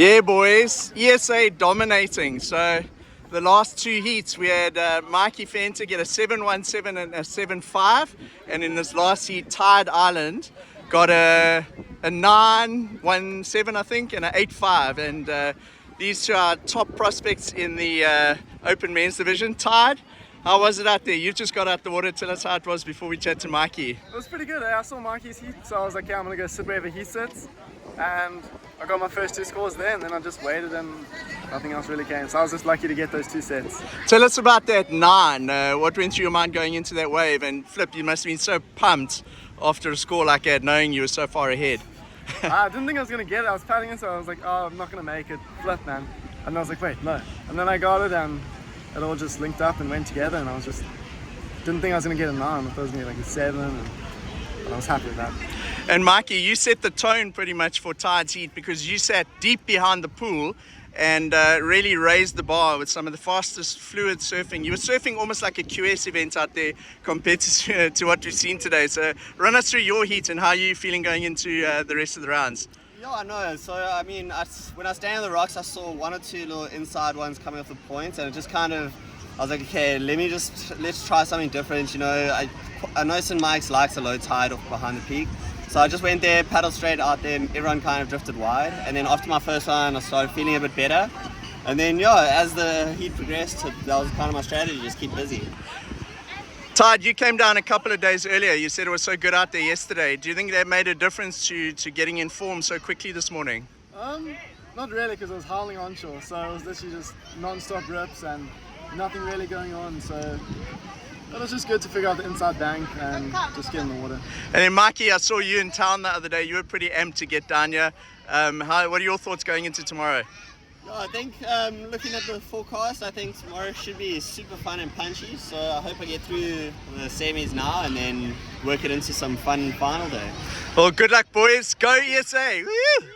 Yeah, boys, ESA dominating. So the last two heats we had Mikey Fenter get a 717 and a 7.5, and in this last heat Tide Island got a 917 I think and an 8.5, and these two are top prospects in the open men's division. Tide, how was it out there? You just got out the water. Tell us how it was before we chat to Mikey. It was pretty good. I saw Mikey's heat, so I was like, yeah, I'm gonna go sit wherever he sits, and I got my first two scores there, and then I just waited and nothing else really came. So I was just lucky to get those two sets. Tell us about that 9. What went through your mind going into that wave? And Flip, you must have been so pumped after a score like that, knowing you were so far ahead. I didn't think I was gonna get it. I was paddling it, so I was like, oh, I'm not gonna make it. Flip, man. And I was like, wait, no. And then I got it, and it all just linked up and went together, and I was just didn't think I was gonna get a 9. I thought I was gonna get like a 7, but I was happy with that. And Mikey, you set the tone pretty much for Tide's heat because you sat deep behind the pool and really raised the bar with some of the fastest fluid surfing. You were surfing almost like a QS event out there compared to what we've seen today. So run us through your heat and how you're feeling going into the rest of the rounds. Yeah, I know. So, I mean, when I stand on the rocks, I saw 1 or 2 little inside ones coming off the points, and it just kind of, I was like, okay, let's try something different. You know, I know St. Mike's likes a low tide off behind the peak. So I just went there, paddled straight out there, and everyone kind of drifted wide. And then after my first one, I started feeling a bit better. And then, yeah, as the heat progressed, that was kind of my strategy, just keep busy. Tide, you came down a couple of days earlier. You said it was so good out there yesterday. Do you think that made a difference to getting in form so quickly this morning? Not really, because I was howling onshore. So it was literally just non-stop rips and nothing really going on. So it was just good to figure out the inside bank and just get in the water. And then Mikey, I saw you in town the other day. You were pretty amped to get down here. What are your thoughts going into tomorrow? Yeah, I think looking at the forecast, I think tomorrow should be super fun and punchy. So I hope I get through the semis now and then work it into some fun final day. Well, good luck, boys. Go ESA! Woo!